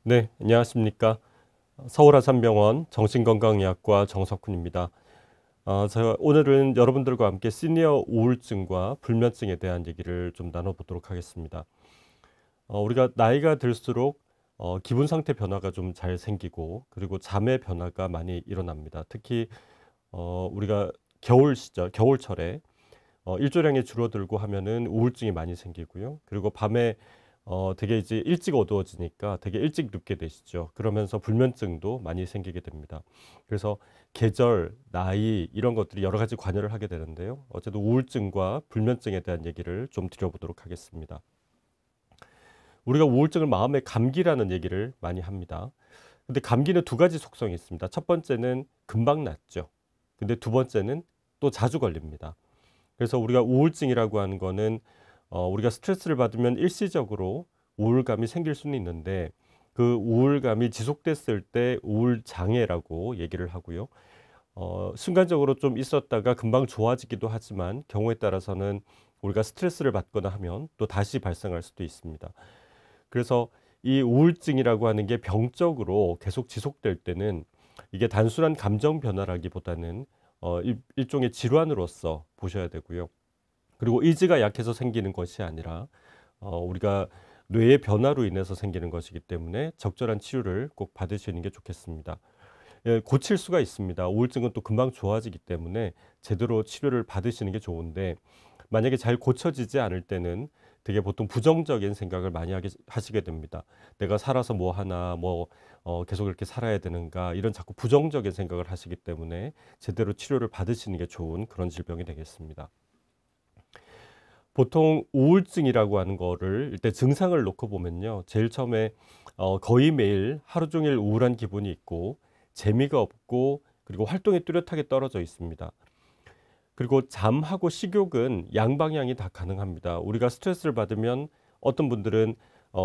네, 안녕하십니까. 서울아산병원 정신건강의학과 정석훈입니다. 제가 오늘은 여러분들과 함께 시니어 우울증과 불면증에 대한 얘기를 좀 나눠보도록 하겠습니다. 우리가 나이가 들수록 기분 상태 변화가 좀 잘 생기고 그리고 잠의 변화가 많이 일어납니다. 특히 우리가 겨울 시절, 겨울철에 일조량이 줄어들고 하면은 우울증이 많이 생기고요. 그리고 밤에 되게 이제 일찍 어두워지니까 되게 일찍 눕게 되시죠. 그러면서 불면증도 많이 생기게 됩니다. 그래서 계절, 나이 이런 것들이 여러 가지 관여를 하게 되는데요. 어쨌든 우울증과 불면증에 대한 얘기를 좀 드려보도록 하겠습니다. 우리가 우울증을 마음의 감기라는 얘기를 많이 합니다. 근데 감기는 두 가지 속성이 있습니다. 첫 번째는 금방 낫죠. 근데 두 번째는 또 자주 걸립니다. 그래서 우리가 우울증이라고 하는 거는 우리가 스트레스를 받으면 일시적으로 우울감이 생길 수는 있는데 그 우울감이 지속됐을 때 우울장애라고 얘기를 하고요. 순간적으로 좀 있었다가 금방 좋아지기도 하지만 경우에 따라서는 우리가 스트레스를 받거나 하면 또 다시 발생할 수도 있습니다. 그래서 이 우울증이라고 하는 게 병적으로 계속 지속될 때는 이게 단순한 감정 변화라기보다는 일종의 질환으로서 보셔야 되고요. 그리고 의지가 약해서 생기는 것이 아니라 우리가 뇌의 변화로 인해서 생기는 것이기 때문에 적절한 치료를 꼭 받으시는 게 좋겠습니다. 예, 고칠 수가 있습니다. 우울증은 또 금방 좋아지기 때문에 제대로 치료를 받으시는 게 좋은데 만약에 잘 고쳐지지 않을 때는 되게 보통 부정적인 생각을 많이 하시게 됩니다. 내가 살아서 뭐 하나, 계속 이렇게 살아야 되는가, 이런 자꾸 부정적인 생각을 하시기 때문에 제대로 치료를 받으시는 게 좋은 그런 질병이 되겠습니다. 보통 우울증이라고 하는 거를 일단 증상을 놓고 보면요. 제일 처음에 거의 매일 하루 종일 우울한 기분이 있고 재미가 없고 그리고 활동이 뚜렷하게 떨어져 있습니다. 그리고 잠하고 식욕은 양방향이 다 가능합니다. 우리가 스트레스를 받으면 어떤 분들은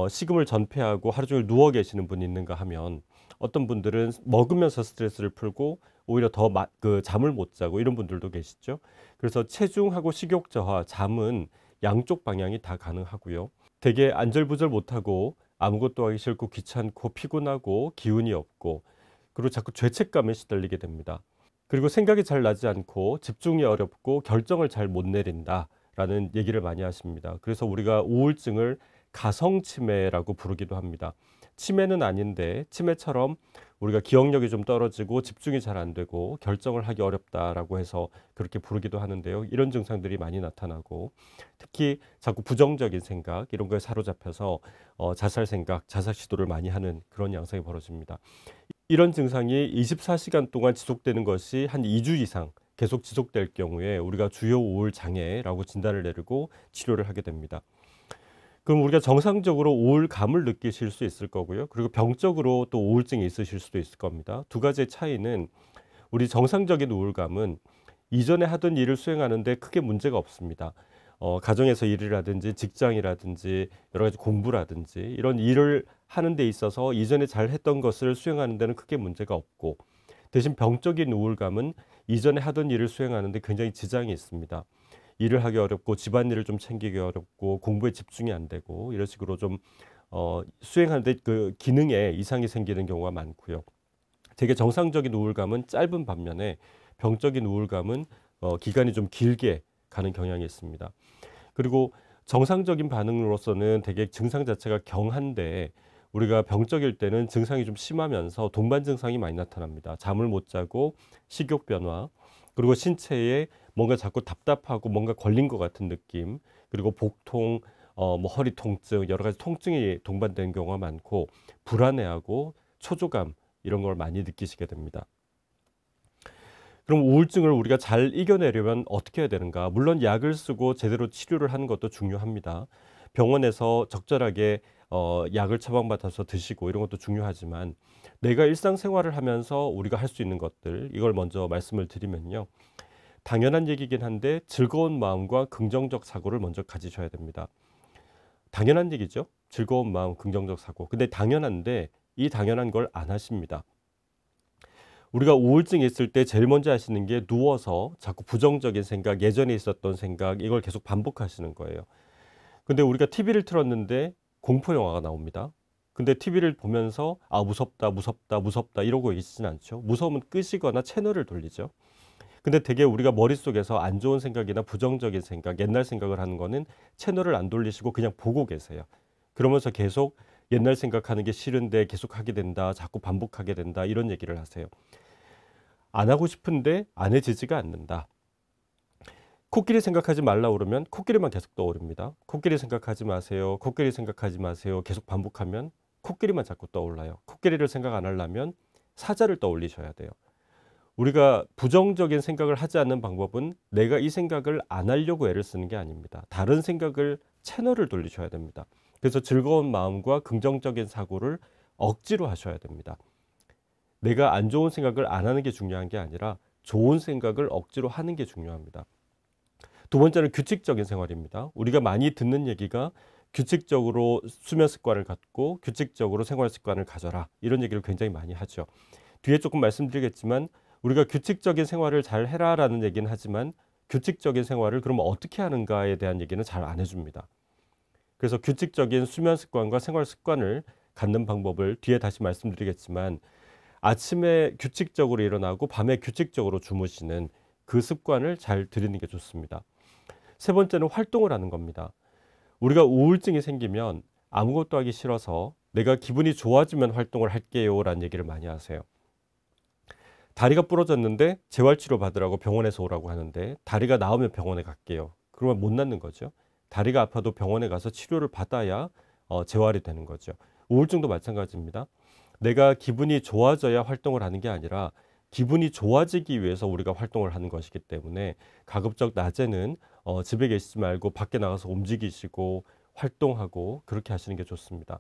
식음을 전폐하고 하루 종일 누워 계시는 분이 있는가 하면 어떤 분들은 먹으면서 스트레스를 풀고 오히려 더 잠을 못 자고 이런 분들도 계시죠. 그래서 체중하고 식욕 저하, 잠은 양쪽 방향이 다 가능하고요. 되게 안절부절 못하고 아무것도 하기 싫고 귀찮고 피곤하고 기운이 없고 그리고 자꾸 죄책감에 시달리게 됩니다. 그리고 생각이 잘 나지 않고 집중이 어렵고 결정을 잘 못 내린다라는 얘기를 많이 하십니다. 그래서 우리가 우울증을 가성치매라고 부르기도 합니다. 치매는 아닌데 치매처럼 우리가 기억력이 좀 떨어지고 집중이 잘 안 되고 결정을 하기 어렵다라고 해서 그렇게 부르기도 하는데요. 이런 증상들이 많이 나타나고 특히 자꾸 부정적인 생각 이런 거에 사로잡혀서 자살 생각, 자살 시도를 많이 하는 그런 양상이 벌어집니다. 이런 증상이 24시간 동안 지속되는 것이 한 2주 이상 계속 지속될 경우에 우리가 주요 우울 장애라고 진단을 내리고 치료를 하게 됩니다. 그럼 우리가 정상적으로 우울감을 느끼실 수 있을 거고요. 그리고 병적으로 또 우울증이 있으실 수도 있을 겁니다. 두 가지의 차이는 우리 정상적인 우울감은 이전에 하던 일을 수행하는데 크게 문제가 없습니다. 가정에서 일을 하든지 직장이라든지 여러 가지 공부라든지 이런 일을 하는 데 있어서 이전에 잘 했던 것을 수행하는 데는 크게 문제가 없고 대신 병적인 우울감은 이전에 하던 일을 수행하는 데 굉장히 지장이 있습니다. 일을 하기 어렵고 집안일을 좀 챙기기 어렵고 공부에 집중이 안 되고 이런 식으로 좀 수행하는데 그 기능에 이상이 생기는 경우가 많고요. 되게 정상적인 우울감은 짧은 반면에 병적인 우울감은 기간이 좀 길게 가는 경향이 있습니다. 그리고 정상적인 반응으로서는 되게 증상 자체가 경한데 우리가 병적일 때는 증상이 좀 심하면서 동반 증상이 많이 나타납니다. 잠을 못 자고 식욕 변화, 그리고 신체에 뭔가 자꾸 답답하고 뭔가 걸린 것 같은 느낌, 그리고 복통, 허리 통증, 여러 가지 통증이 동반되는 경우가 많고 불안해하고 초조감 이런 걸 많이 느끼시게 됩니다. 그럼 우울증을 우리가 잘 이겨내려면 어떻게 해야 되는가? 물론 약을 쓰고 제대로 치료를 하는 것도 중요합니다. 병원에서 적절하게 약을 처방받아서 드시고 이런 것도 중요하지만 내가 일상생활을 하면서 우리가 할 수 있는 것들 이걸 먼저 말씀을 드리면요. 당연한 얘기긴 한데 즐거운 마음과 긍정적 사고를 먼저 가지셔야 됩니다. 당연한 얘기죠. 즐거운 마음, 긍정적 사고. 근데 당연한데 이 당연한 걸 안 하십니다. 우리가 우울증이 있을 때 제일 먼저 하시는 게 누워서 자꾸 부정적인 생각, 예전에 있었던 생각 이걸 계속 반복하시는 거예요. 근데 우리가 TV를 틀었는데 공포 영화가 나옵니다. 근데 TV를 보면서 아, 무섭다, 무섭다, 무섭다 이러고 있진 않죠. 무서우면 끄시거나 채널을 돌리죠. 근데 되게 우리가 머릿속에서 안 좋은 생각이나 부정적인 생각, 옛날 생각을 하는 거는 채널을 안 돌리시고 그냥 보고 계세요. 그러면서 계속 옛날 생각하는 게 싫은데 계속 하게 된다, 자꾸 반복하게 된다 이런 얘기를 하세요. 안 하고 싶은데 안 해지지가 않는다. 코끼리 생각하지 말라 그러면 코끼리만 계속 떠오릅니다. 코끼리 생각하지 마세요. 코끼리 생각하지 마세요. 계속 반복하면 코끼리만 자꾸 떠올라요. 코끼리를 생각 안 하려면 사자를 떠올리셔야 돼요. 우리가 부정적인 생각을 하지 않는 방법은 내가 이 생각을 안 하려고 애를 쓰는 게 아닙니다. 다른 생각을 채널을 돌리셔야 됩니다. 그래서 즐거운 마음과 긍정적인 사고를 억지로 하셔야 됩니다. 내가 안 좋은 생각을 안 하는 게 중요한 게 아니라 좋은 생각을 억지로 하는 게 중요합니다. 두 번째는 규칙적인 생활입니다. 우리가 많이 듣는 얘기가 규칙적으로 수면 습관을 갖고 규칙적으로 생활 습관을 가져라. 이런 얘기를 굉장히 많이 하죠. 뒤에 조금 말씀드리겠지만 우리가 규칙적인 생활을 잘 해라라는 얘기는 하지만 규칙적인 생활을 그럼 어떻게 하는가에 대한 얘기는 잘 안 해줍니다. 그래서 규칙적인 수면 습관과 생활 습관을 갖는 방법을 뒤에 다시 말씀드리겠지만 아침에 규칙적으로 일어나고 밤에 규칙적으로 주무시는 그 습관을 잘 들이는 게 좋습니다. 세 번째는 활동을 하는 겁니다. 우리가 우울증이 생기면 아무것도 하기 싫어서 내가 기분이 좋아지면 활동을 할게요 라는 얘기를 많이 하세요. 다리가 부러졌는데 재활치료 받으라고 병원에서 오라고 하는데 다리가 나으면 병원에 갈게요. 그러면 못 낫는 거죠. 다리가 아파도 병원에 가서 치료를 받아야 재활이 되는 거죠. 우울증도 마찬가지입니다. 내가 기분이 좋아져야 활동을 하는 게 아니라 기분이 좋아지기 위해서 우리가 활동을 하는 것이기 때문에 가급적 낮에는 집에 계시지 말고 밖에 나가서 움직이시고 활동하고 그렇게 하시는 게 좋습니다.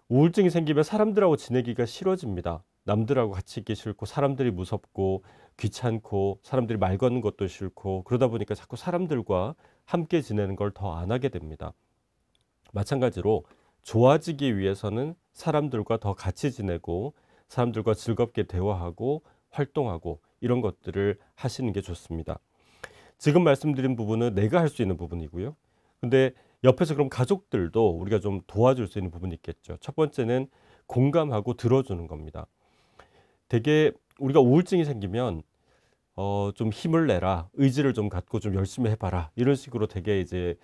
우울증이 생기면 사람들하고 지내기가 싫어집니다. 남들하고 같이 있기 싫고 사람들이 무섭고 귀찮고 사람들이 말 거는 것도 싫고 그러다 보니까 자꾸 사람들과 함께 지내는 걸 더 안 하게 됩니다. 마찬가지로 좋아지기 위해서는 사람들과 더 같이 지내고 사람들과 즐겁게 대화하고 활동하고 이런 것들을 하시는 게 좋습니다. 지금 말씀드린 부분은 내가 할 수 있는 부분이고요. 근데 옆에서 그럼 가족들도 우리가 좀 도와줄 수 있는 부분이 있겠죠. 첫 번째는 공감하고 들어주는 겁니다. 되게 우리가 우울증이 생기면 좀 힘을 내라, 의지를 좀 갖고 좀 열심히 해봐라 이런 식으로 되게 이제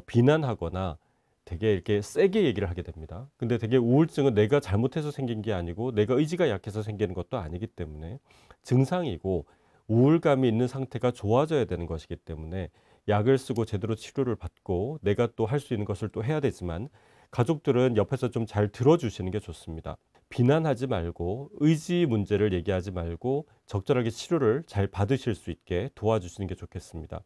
비난하거나 되게 이렇게 세게 얘기를 하게 됩니다. 근데 되게 우울증은 내가 잘못해서 생긴 게 아니고 내가 의지가 약해서 생기는 것도 아니기 때문에 증상이고 우울감이 있는 상태가 좋아져야 되는 것이기 때문에 약을 쓰고 제대로 치료를 받고 내가 또 할 수 있는 것을 또 해야 되지만 가족들은 옆에서 좀 잘 들어주시는 게 좋습니다. 비난하지 말고 의지 문제를 얘기하지 말고 적절하게 치료를 잘 받으실 수 있게 도와주시는 게 좋겠습니다.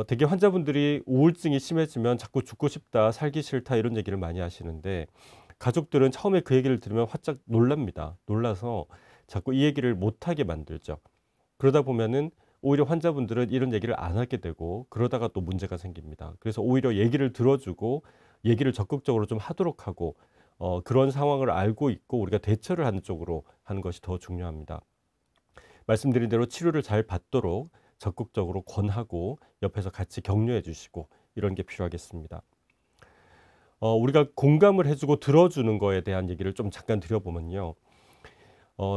되게 환자분들이 우울증이 심해지면 자꾸 죽고 싶다, 살기 싫다 이런 얘기를 많이 하시는데 가족들은 처음에 그 얘기를 들으면 화짝 놀랍니다. 놀라서 자꾸 이 얘기를 못하게 만들죠. 그러다 보면은 오히려 환자분들은 이런 얘기를 안 하게 되고 그러다가 또 문제가 생깁니다. 그래서 오히려 얘기를 들어주고 얘기를 적극적으로 좀 하도록 하고 그런 상황을 알고 있고 우리가 대처를 하는 쪽으로 하는 것이 더 중요합니다. 말씀드린 대로 치료를 잘 받도록 적극적으로 권하고 옆에서 같이 격려해 주시고 이런 게 필요하겠습니다. 우리가 공감을 해주고 들어주는 거에 대한 얘기를 좀 잠깐 드려보면요.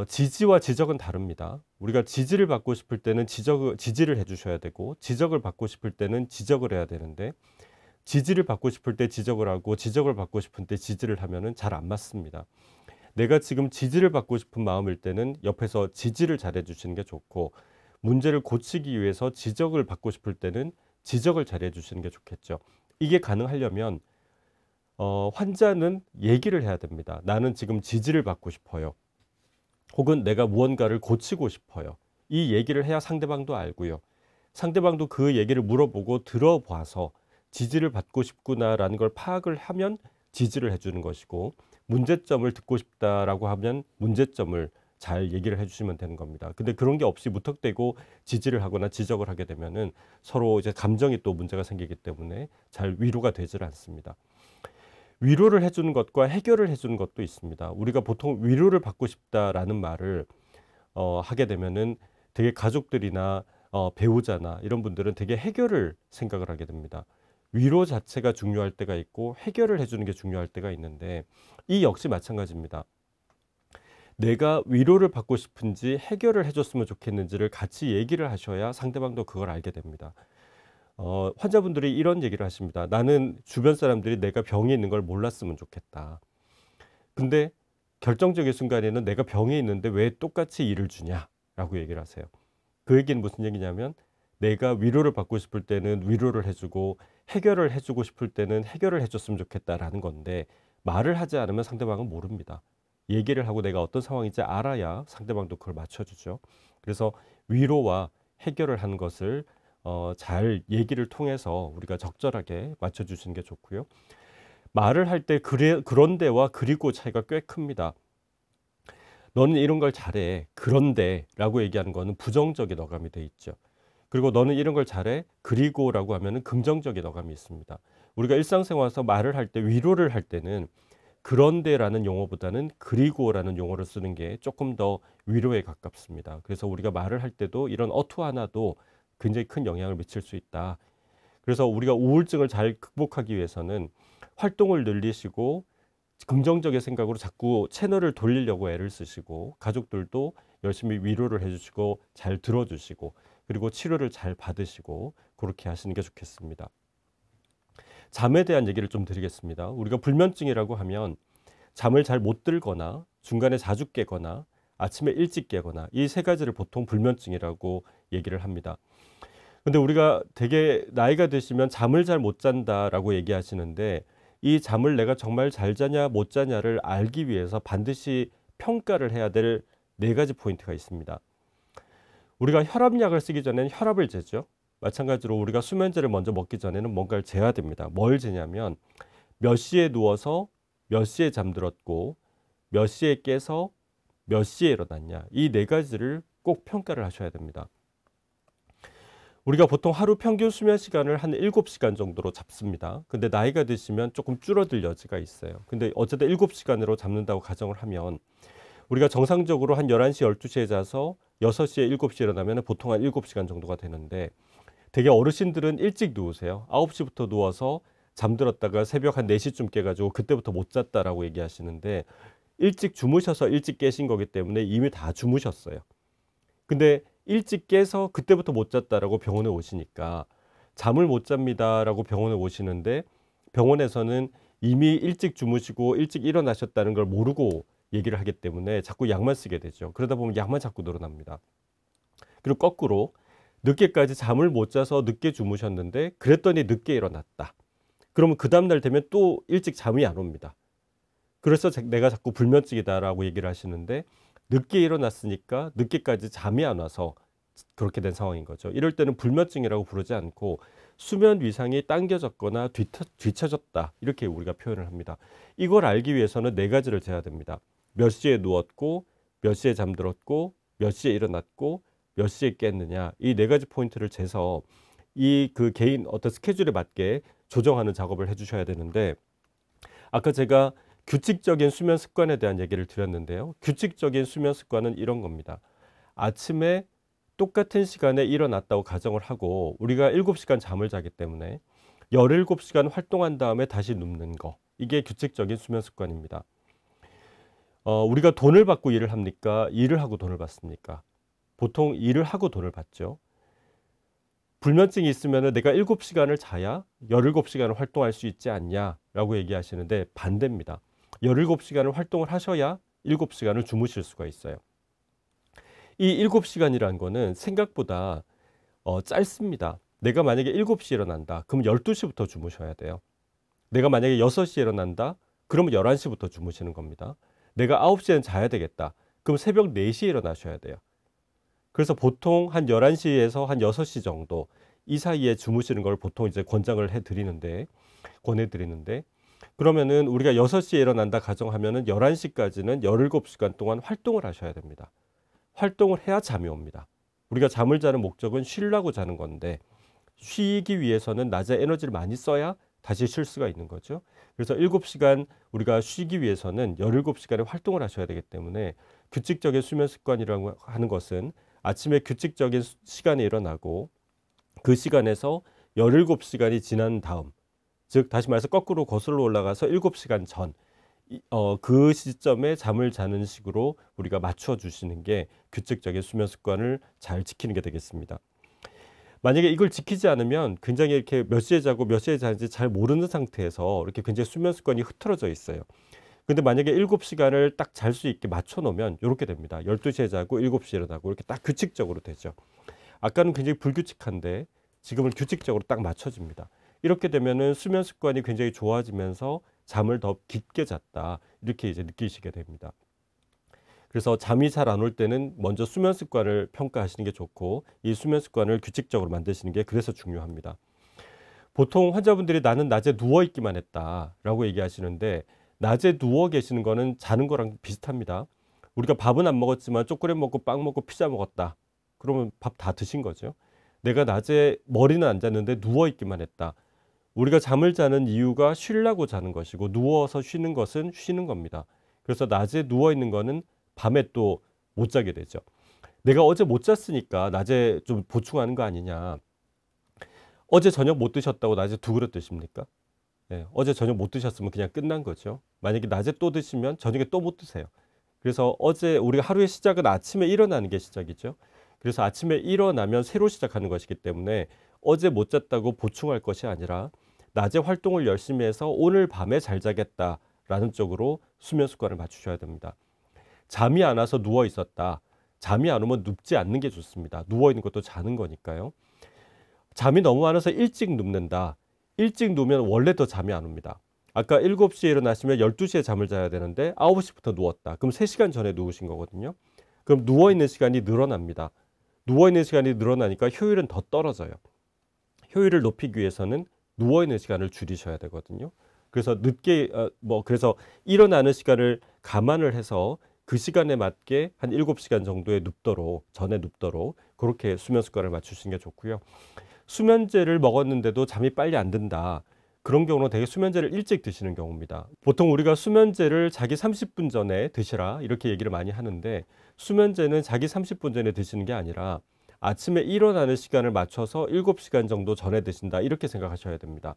지지와 지적은 다릅니다. 우리가 지지를 받고 싶을 때는 지지를 해주셔야 되고 지적을 받고 싶을 때는 지적을 해야 되는데 지지를 받고 싶을 때 지적을 하고 지적을 받고 싶을 때 지지를 하면은 잘 안 맞습니다. 내가 지금 지지를 받고 싶은 마음일 때는 옆에서 지지를 잘해 주시는 게 좋고 문제를 고치기 위해서 지적을 받고 싶을 때는 지적을 잘해 주시는 게 좋겠죠. 이게 가능하려면 환자는 얘기를 해야 됩니다. 나는 지금 지지를 받고 싶어요. 혹은 내가 무언가를 고치고 싶어요. 이 얘기를 해야 상대방도 알고요. 상대방도 그 얘기를 물어보고 들어봐서 지지를 받고 싶구나라는 걸 파악을 하면 지지를 해주는 것이고 문제점을 듣고 싶다라고 하면 문제점을 잘 얘기를 해주시면 되는 겁니다. 근데 그런 게 없이 무턱대고 지지를 하거나 지적을 하게 되면은 서로 이제 감정이 또 문제가 생기기 때문에 잘 위로가 되질 않습니다. 위로를 해주는 것과 해결을 해주는 것도 있습니다. 우리가 보통 위로를 받고 싶다라는 말을 하게 되면은 되게 가족들이나 배우자나 이런 분들은 되게 해결을 생각을 하게 됩니다. 위로 자체가 중요할 때가 있고 해결을 해주는 게 중요할 때가 있는데 이 역시 마찬가지입니다. 내가 위로를 받고 싶은지 해결을 해줬으면 좋겠는지를 같이 얘기를 하셔야 상대방도 그걸 알게 됩니다. 환자분들이 이런 얘기를 하십니다. 나는 주변 사람들이 내가 병이 있는 걸 몰랐으면 좋겠다. 근데 결정적인 순간에는 내가 병이 있는데 왜 똑같이 일을 주냐라고 얘기를 하세요. 그 얘기는 무슨 얘기냐면 내가 위로를 받고 싶을 때는 위로를 해주고 해결을 해주고 싶을 때는 해결을 해줬으면 좋겠다라는 건데 말을 하지 않으면 상대방은 모릅니다. 얘기를 하고 내가 어떤 상황인지 알아야 상대방도 그걸 맞춰주죠. 그래서 위로와 해결을 하는 것을 잘 얘기를 통해서 우리가 적절하게 맞춰주시는 게 좋고요. 말을 할 때 그런데와 그리고 차이가 꽤 큽니다. 너는 이런 걸 잘해. 그런데 라고 얘기하는 거는 부정적인 어감이 돼 있죠. 그리고 너는 이런 걸 잘해. 그리고 라고 하면은 긍정적인 어감이 있습니다. 우리가 일상생활에서 말을 할 때 위로를 할 때는 그런데라는 용어보다는 그리고라는 용어를 쓰는 게 조금 더 위로에 가깝습니다. 그래서 우리가 말을 할 때도 이런 어투 하나도 굉장히 큰 영향을 미칠 수 있다. 그래서 우리가 우울증을 잘 극복하기 위해서는 활동을 늘리시고 긍정적인 생각으로 자꾸 채널을 돌리려고 애를 쓰시고 가족들도 열심히 위로를 해주시고 잘 들어주시고 그리고 치료를 잘 받으시고 그렇게 하시는 게 좋겠습니다. 잠에 대한 얘기를 좀 드리겠습니다. 우리가 불면증이라고 하면 잠을 잘 못 들거나 중간에 자주 깨거나 아침에 일찍 깨거나 이 세 가지를 보통 불면증이라고 얘기를 합니다. 근데 우리가 되게 나이가 드시면 잠을 잘 못 잔다라고 얘기하시는데 이 잠을 내가 정말 잘 자냐 못 자냐를 알기 위해서 반드시 평가를 해야 될 네 가지 포인트가 있습니다. 우리가 혈압약을 쓰기 전에는 혈압을 재죠. 마찬가지로 우리가 수면제를 먼저 먹기 전에는 뭔가를 재야 됩니다. 뭘 재냐면 몇 시에 누워서 몇 시에 잠들었고 몇 시에 깨서 몇 시에 일어났냐. 이 네 가지를 꼭 평가를 하셔야 됩니다. 우리가 보통 하루 평균 수면 시간을 한 7시간 정도로 잡습니다. 근데 나이가 드시면 조금 줄어들 여지가 있어요. 근데 어쨌든 7시간으로 잡는다고 가정을 하면 우리가 정상적으로 한 11시, 12시에 자서 6시에 7시에 일어나면 보통 한 7시간 정도가 되는데 되게 어르신들은 일찍 누우세요. 9시부터 누워서 잠들었다가 새벽 한 4시쯤 깨가지고 그때부터 못 잤다라고 얘기하시는데 일찍 주무셔서 일찍 깨신 거기 때문에 이미 다 주무셨어요. 근데 일찍 깨서 그때부터 못 잤다라고 병원에 오시니까 잠을 못 잡니다라고 병원에 오시는데 병원에서는 이미 일찍 주무시고 일찍 일어나셨다는 걸 모르고 얘기를 하기 때문에 자꾸 약만 쓰게 되죠. 그러다 보면 약만 자꾸 늘어납니다. 그리고 거꾸로 늦게까지 잠을 못 자서 늦게 주무셨는데 그랬더니 늦게 일어났다. 그러면 그 다음날 되면 또 일찍 잠이 안 옵니다. 그래서 내가 자꾸 불면증이다라고 얘기를 하시는데 늦게 일어났으니까 늦게까지 잠이 안 와서 그렇게 된 상황인 거죠. 이럴 때는 불면증이라고 부르지 않고 수면 위상이 당겨졌거나 뒤처졌다 이렇게 우리가 표현을 합니다. 이걸 알기 위해서는 네 가지를 재야 됩니다. 몇 시에 누웠고 몇 시에 잠들었고 몇 시에 일어났고 몇 시에 깼느냐 이 네 가지 포인트를 재서 이 그 개인 어떤 스케줄에 맞게 조정하는 작업을 해주셔야 되는데 아까 제가 규칙적인 수면 습관에 대한 얘기를 드렸는데요. 규칙적인 수면 습관은 이런 겁니다. 아침에 똑같은 시간에 일어났다고 가정을 하고 우리가 7시간 잠을 자기 때문에 17시간 활동한 다음에 다시 눕는 거 이게 규칙적인 수면 습관입니다. 우리가 돈을 받고 일을 합니까? 일을 하고 돈을 받습니까? 보통 일을 하고 돈을 받죠. 불면증이 있으면 내가 7시간을 자야 17시간을 활동할 수 있지 않냐라고 얘기하시는데 반대입니다. 17시간을 활동을 하셔야 7시간을 주무실 수가 있어요. 이 7시간이라는 거는 생각보다 짧습니다. 내가 만약에 7시에 일어난다. 그럼 12시부터 주무셔야 돼요. 내가 만약에 6시에 일어난다. 그러면 11시부터 주무시는 겁니다. 내가 9시에는 자야 되겠다. 그럼 새벽 4시에 일어나셔야 돼요. 그래서 보통 한 11시에서 한 6시 정도 이 사이에 주무시는 걸 보통 이제 권해드리는데 그러면은 우리가 6시에 일어난다 가정하면은 11시까지는 17시간 동안 활동을 하셔야 됩니다. 활동을 해야 잠이 옵니다. 우리가 잠을 자는 목적은 쉬려고 자는 건데 쉬기 위해서는 낮에 에너지를 많이 써야 다시 쉴 수가 있는 거죠. 그래서 7시간 우리가 쉬기 위해서는 17시간의 활동을 하셔야 되기 때문에 규칙적인 수면 습관이라고 하는 것은 아침에 규칙적인 시간에 일어나고 그 시간에서 17시간이 지난 다음 즉 다시 말해서 거꾸로 거슬러 올라가서 7시간 전, 그 시점에 잠을 자는 식으로 우리가 맞춰 주시는 게 규칙적인 수면 습관을 잘 지키는 게 되겠습니다. 만약에 이걸 지키지 않으면 굉장히 이렇게 몇 시에 자고 몇 시에 자는지 잘 모르는 상태에서 이렇게 굉장히 수면 습관이 흐트러져 있어요. 근데 만약에 7시간을 딱 잘 수 있게 맞춰 놓으면 이렇게 됩니다. 12시에 자고 7시에 일어나고 이렇게 딱 규칙적으로 되죠. 아까는 굉장히 불규칙한데 지금은 규칙적으로 딱 맞춰집니다. 이렇게 되면은 수면 습관이 굉장히 좋아지면서 잠을 더 깊게 잤다, 이렇게 이제 느끼시게 됩니다. 그래서 잠이 잘 안 올 때는 먼저 수면 습관을 평가하시는 게 좋고, 이 수면 습관을 규칙적으로 만드시는 게 그래서 중요합니다. 보통 환자분들이 나는 낮에 누워 있기만 했다라고 얘기하시는데, 낮에 누워 계시는 거는 자는 거랑 비슷합니다. 우리가 밥은 안 먹었지만 초콜릿 먹고 빵 먹고 피자 먹었다, 그러면 밥 다 드신 거죠. 내가 낮에 머리는 안 잤는데 누워 있기만 했다. 우리가 잠을 자는 이유가 쉬려고 자는 것이고, 누워서 쉬는 것은 쉬는 겁니다. 그래서 낮에 누워 있는 거는 밤에 또 못 자게 되죠. 내가 어제 못 잤으니까 낮에 좀 보충하는 거 아니냐. 어제 저녁 못 드셨다고 낮에 2그릇 드십니까? 네, 어제 저녁 못 드셨으면 그냥 끝난 거죠. 만약에 낮에 또 드시면 저녁에 또 못 드세요. 그래서 어제 우리가 하루의 시작은 아침에 일어나는 게 시작이죠. 그래서 아침에 일어나면 새로 시작하는 것이기 때문에 어제 못 잤다고 보충할 것이 아니라 낮에 활동을 열심히 해서 오늘 밤에 잘 자겠다라는 쪽으로 수면 습관을 맞추셔야 됩니다. 잠이 안 와서 누워 있었다. 잠이 안 오면 눕지 않는 게 좋습니다. 누워 있는 것도 자는 거니까요. 잠이 너무 안 와서 일찍 눕는다. 일찍 누우면 원래 더 잠이 안 옵니다. 아까 7시에 일어나시면 12시에 잠을 자야 되는데 9시부터 누웠다. 그럼 3시간 전에 누우신 거거든요. 그럼 누워있는 시간이 늘어납니다. 누워있는 시간이 늘어나니까 효율은 더 떨어져요. 효율을 높이기 위해서는 누워있는 시간을 줄이셔야 되거든요. 그래서 그래서 일어나는 시간을 감안을 해서 그 시간에 맞게 한 7시간 정도에 전에 눕도록 그렇게 수면 습관을 맞추시는 게 좋고요. 수면제를 먹었는데도 잠이 빨리 안 든다. 그런 경우는 되게 수면제를 일찍 드시는 경우입니다. 보통 우리가 수면제를 자기 30분 전에 드시라 이렇게 얘기를 많이 하는데, 수면제는 자기 30분 전에 드시는 게 아니라 아침에 일어나는 시간을 맞춰서 7시간 정도 전에 드신다, 이렇게 생각하셔야 됩니다.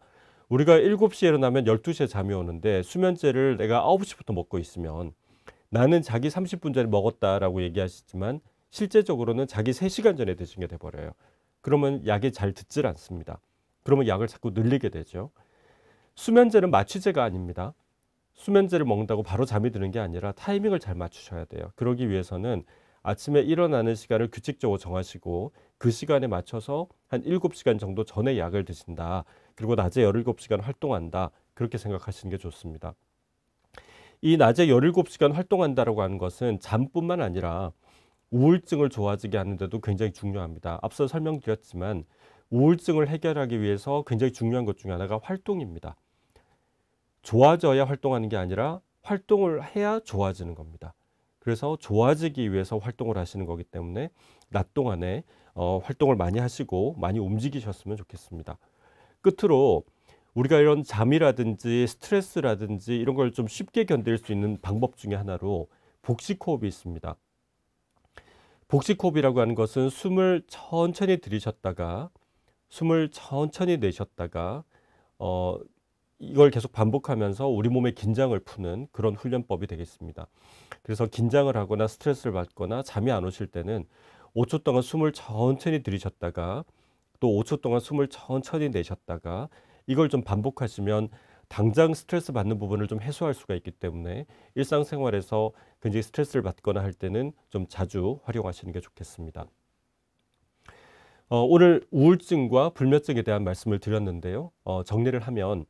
우리가 7시에 일어나면 12시에 잠이 오는데 수면제를 내가 9시부터 먹고 있으면 나는 자기 30분 전에 먹었다라고 얘기하시지만 실제적으로는 자기 3시간 전에 드신 게 돼버려요. 그러면 약이 잘 듣질 않습니다. 그러면 약을 자꾸 늘리게 되죠. 수면제는 마취제가 아닙니다. 수면제를 먹는다고 바로 잠이 드는 게 아니라 타이밍을 잘 맞추셔야 돼요. 그러기 위해서는 아침에 일어나는 시간을 규칙적으로 정하시고 그 시간에 맞춰서 한 7시간 정도 전에 약을 드신다. 그리고 낮에 17시간 활동한다. 그렇게 생각하시는 게 좋습니다. 이 낮에 17시간 활동한다라고 하는 것은 잠뿐만 아니라 우울증을 좋아지게 하는데도 굉장히 중요합니다. 앞서 설명드렸지만 우울증을 해결하기 위해서 굉장히 중요한 것 중에 하나가 활동입니다. 좋아져야 활동하는 게 아니라 활동을 해야 좋아지는 겁니다. 그래서 좋아지기 위해서 활동을 하시는 거기 때문에 낮 동안에 활동을 많이 하시고 많이 움직이셨으면 좋겠습니다. 끝으로 우리가 이런 잠이라든지 스트레스라든지 이런 걸 좀 쉽게 견딜 수 있는 방법 중에 하나로 복식호흡이 있습니다. 복식호흡이라고 하는 것은 숨을 천천히 들이셨다가 숨을 천천히 내셨다가 이걸 계속 반복하면서 우리 몸의 긴장을 푸는 그런 훈련법이 되겠습니다. 그래서 긴장을 하거나 스트레스를 받거나 잠이 안 오실 때는 5초 동안 숨을 천천히 들이셨다가 또 5초 동안 숨을 천천히 내셨다가 이걸 좀 반복하시면 당장 스트레스 받는 부분을 좀 해소할 수가 있기 때문에 일상생활에서 굉장히 스트레스를 받거나 할 때는 좀 자주 활용하시는 게 좋겠습니다. 오늘 우울증과 불면증에 대한 말씀을 드렸는데요. 정리를 하면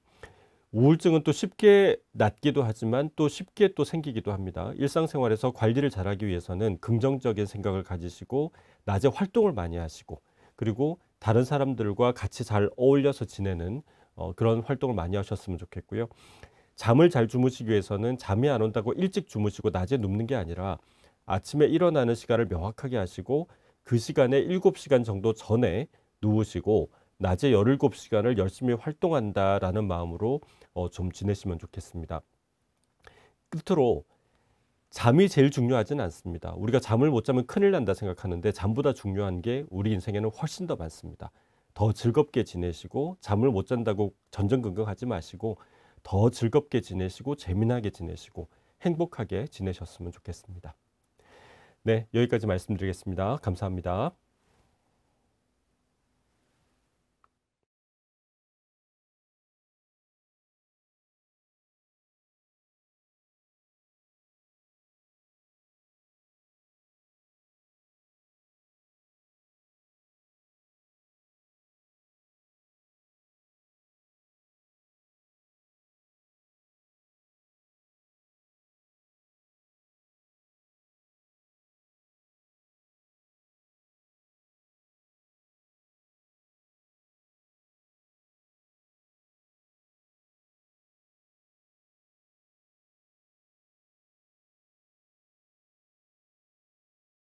우울증은 또 쉽게 낫기도 하지만 또 쉽게 또 생기기도 합니다. 일상생활에서 관리를 잘하기 위해서는 긍정적인 생각을 가지시고 낮에 활동을 많이 하시고 그리고 다른 사람들과 같이 잘 어울려서 지내는 그런 활동을 많이 하셨으면 좋겠고요. 잠을 잘 주무시기 위해서는 잠이 안 온다고 일찍 주무시고 낮에 눕는 게 아니라 아침에 일어나는 시간을 명확하게 하시고 그 시간에 7시간 정도 전에 누우시고 낮에 17시간을 열심히 활동한다라는 마음으로 좀 지내시면 좋겠습니다. 끝으로 잠이 제일 중요하지는 않습니다. 우리가 잠을 못 자면 큰일 난다 생각하는데 잠보다 중요한 게 우리 인생에는 훨씬 더 많습니다. 더 즐겁게 지내시고 잠을 못 잔다고 전전긍긍하지 마시고 더 즐겁게 지내시고 재미나게 지내시고 행복하게 지내셨으면 좋겠습니다. 네, 여기까지 말씀드리겠습니다. 감사합니다.